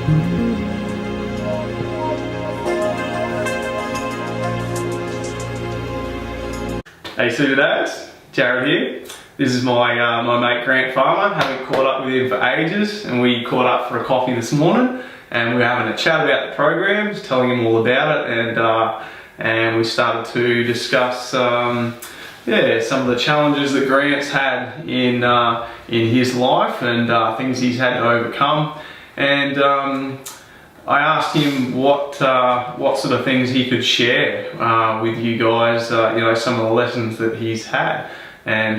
Hey SuperDads, Jared here. This is my mate Grant Farmer. Haven't caught up with him for ages, and we caught up for a coffee this morning, and we were having a chat about the programs, telling him all about it, and we started to discuss some of the challenges that Grant's had in his life and things he's had to overcome. And I asked him what sort of things he could share with you guys, some of the lessons that he's had, and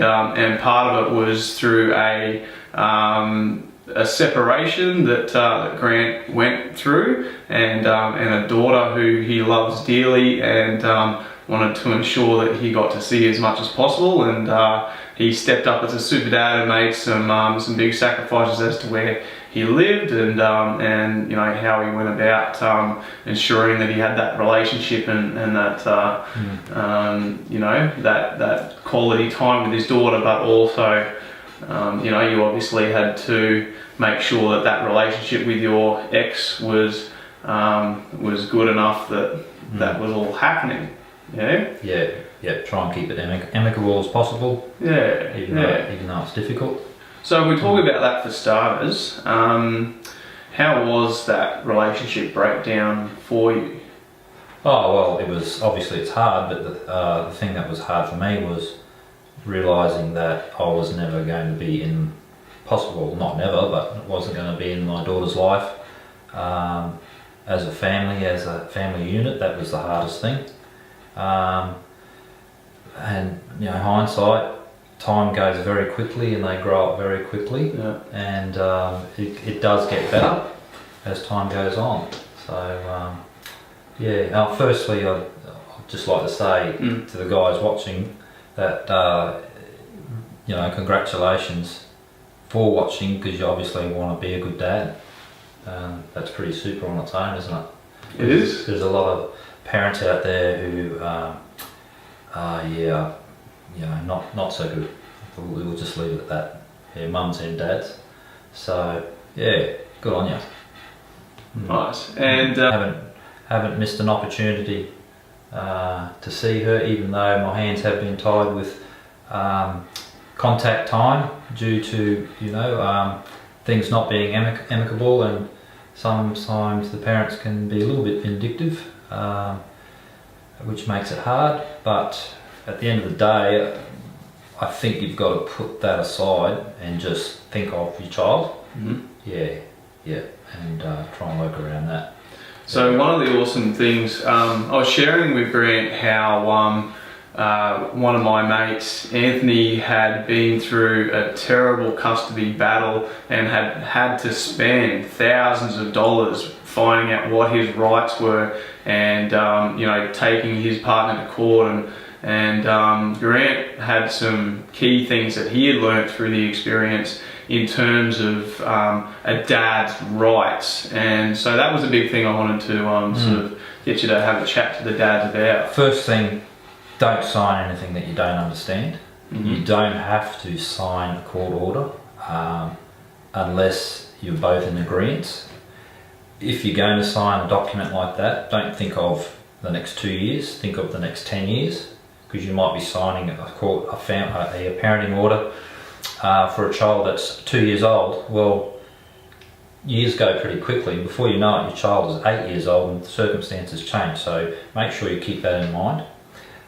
part of it was through a separation that Grant went through, and a daughter who he loves dearly, and wanted to ensure that he got to see as much as possible, and he stepped up as a super dad and made some big sacrifices as to where he lived, and how he went about ensuring that he had that relationship and that that quality time with his daughter, but also you obviously had to make sure that relationship with your ex was good enough that that was all happening. Yeah. Try and keep it amicable as possible. Even though it's difficult. So we talk about that for starters. How was that relationship breakdown for you? Oh well, it was obviously it's hard, but the thing that was hard for me was realising that I was never going to be not never, but wasn't going to be in my daughter's life as a family unit. That was the hardest thing. And hindsight, time goes very quickly and they grow up very quickly, and it does get better as time goes on. So firstly I'd just like to say to the guys watching that congratulations for watching, because you obviously want to be a good dad. That's pretty super on its own, isn't it? It is. There's a lot of parents out there who not so good. We'll just leave it at that. Mums and dads. So good on you. Nice. And haven't missed an opportunity to see her, even though my hands have been tied with contact time due to things not being amicable, and sometimes the parents can be a little bit vindictive, which makes it hard. But at the end of the day, I think you've got to put that aside and just think of your child. And try and work around that. So one of the awesome things, I was sharing with Grant how one of my mates, Anthony, had been through a terrible custody battle and had to spend thousands of dollars finding out what his rights were, and taking his partner to court, and Grant had some key things that he had learnt through the experience in terms of a dad's rights, and so that was a big thing I wanted to sort of get you to have a chat to the dads about. First thing, don't sign anything that you don't understand. You don't have to sign a court order unless you're both in agreement. If you're going to sign a document like that, don't think of the next 2 years, think of the next 10 years, because you might be signing a parenting order for a child that's 2 years old. Well, years go pretty quickly. Before you know it, your child is 8 years old and the circumstances change. So make sure you keep that in mind.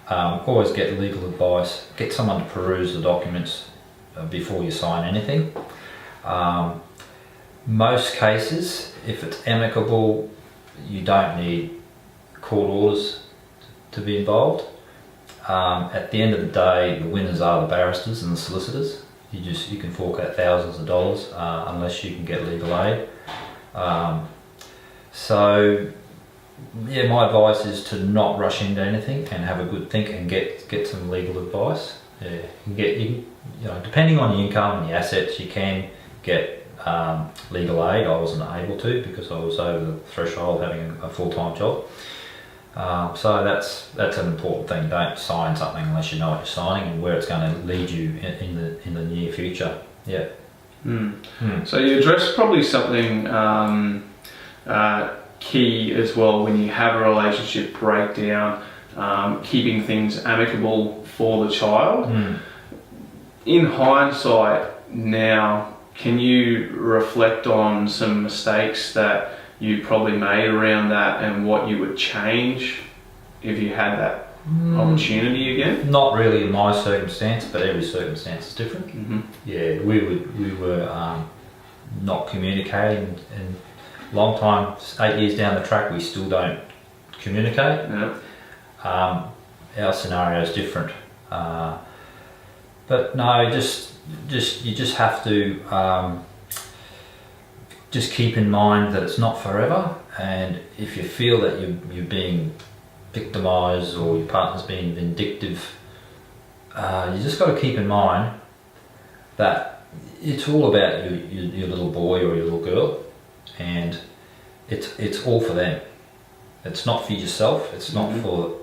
Always get legal advice. Get someone to peruse the documents before you sign anything. Most cases, if it's amicable, you don't need court orders to be involved. At the end of the day, the winners are the barristers and the solicitors. You can fork out thousands of dollars unless you can get legal aid. My advice is to not rush into anything and have a good think and get some legal advice. Depending on your income and your assets, you can get legal aid. I wasn't able to because I was over the threshold having a full-time job. So that's an important thing. Don't sign something unless you know what you're signing and where it's going to lead you in the near future. So you addressed probably something key as well when you have a relationship breakdown, keeping things amicable for the child. In hindsight now, can you reflect on some mistakes that you probably made around that and what you would change if you had that opportunity again? Not really in my circumstance, but every circumstance is different. Yeah, we were not communicating, and long time, 8 years down the track, we still don't communicate. Our scenario is different, but no, you just have to just keep in mind that it's not forever, and if you feel that you're being victimised or your partner's being vindictive, you just got to keep in mind that it's all about your little boy or your little girl, and it's all for them. It's not for yourself. It's not for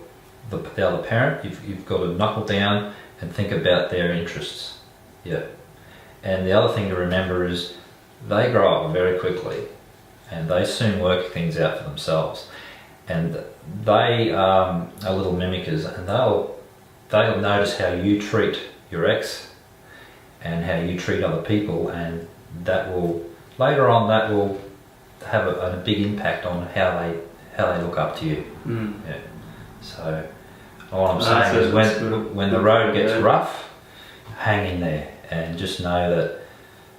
the other parent. You've got to knuckle down and think about their interests. Yeah. And the other thing to remember is they grow up very quickly, and they soon work things out for themselves. And they are little mimickers, and they'll notice how you treat your ex and how you treat other people, and that will later on have a big impact on how they look up to you. Yeah. So all I'm saying is when the road gets rough, hang in there and just know that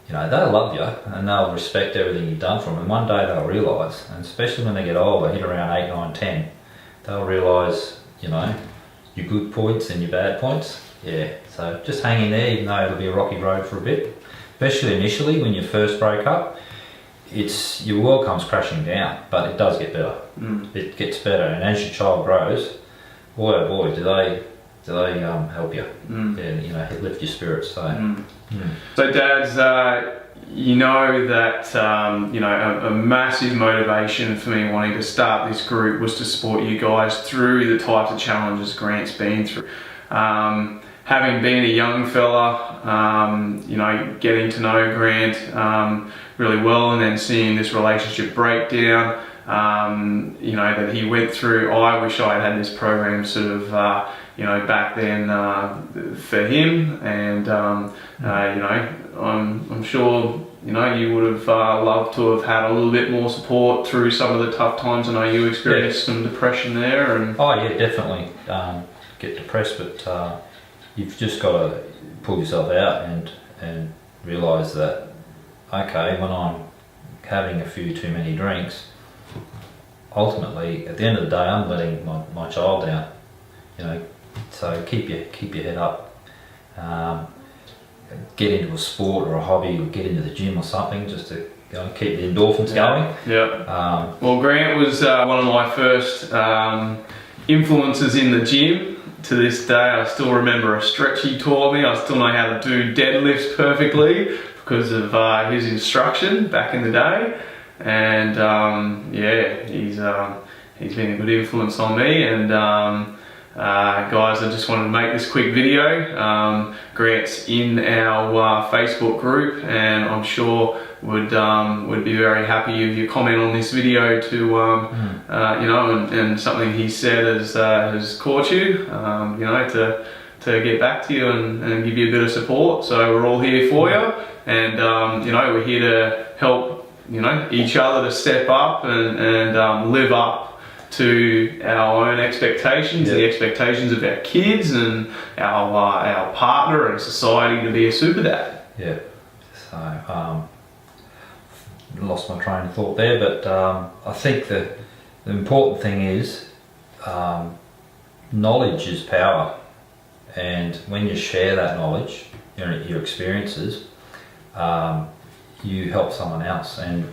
they'll love you and they'll respect everything you've done for them, and one day they'll realise, and especially when they get older, hit around 8, 9, 10, they'll realise your good points and your bad points. Yeah, so just hang in there, even though it'll be a rocky road for a bit, especially initially when you first break up. Your world comes crashing down, but it does get better. It gets better, and as your child grows, boy oh boy, do they help you. Yeah, lift your spirits. So dads, you know that a massive motivation for me wanting to start this group was to support you guys through the types of challenges Grant's been through. Having been a young fella, getting to know Grant really well, and then seeing this relationship breakdown, that he went through. I wish I had this program sort of, back then for him, and I'm sure you would have loved to have had a little bit more support through some of the tough times. I know you experienced some depression there, and definitely get depressed, but you've just got to pull yourself out and realise that, okay, when I'm having a few too many drinks, ultimately at the end of the day I'm letting my child down. So keep your head up. Get into a sport or a hobby, or get into the gym or something, just to keep the endorphins going. Yeah. Well, Grant was one of my first influences in the gym. To this day, I still remember a stretch he taught me. I still know how to do deadlifts perfectly because of his instruction back in the day. And he's been a good influence on me. And guys, I just wanted to make this quick video. Grant's in our Facebook group, and I'm sure would be very happy if you comment on this video to and something he said has caught you, to get back to you and give you a bit of support. So we're all here for you, and we're here to help each other to step up and live up to our own expectations, the expectations of our kids and our partner and society to be a super dad. Yeah. So lost my train of thought there, but I think the important thing is knowledge is power, and when you share that knowledge, your experiences, you help someone else, and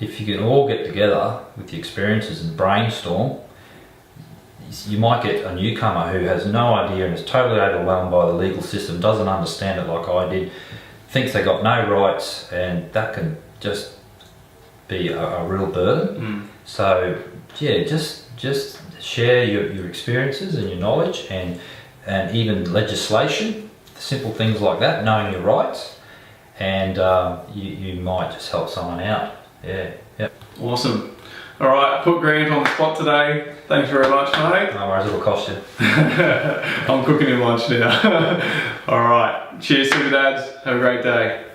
if you can all get together with your experiences and brainstorm, you might get a newcomer who has no idea and is totally overwhelmed by the legal system, doesn't understand it like I did, thinks they got no rights, and that can just be a real burden. So yeah, just share your experiences and your knowledge, and even legislation, simple things like that, knowing your rights, and you might just help someone out. Yeah, yep. Awesome. All right, put Grant on the spot today. Thanks very much, mate. No worries, it'll cost you. I'm cooking him lunch now. All right. Cheers, Super Dads. Have a great day.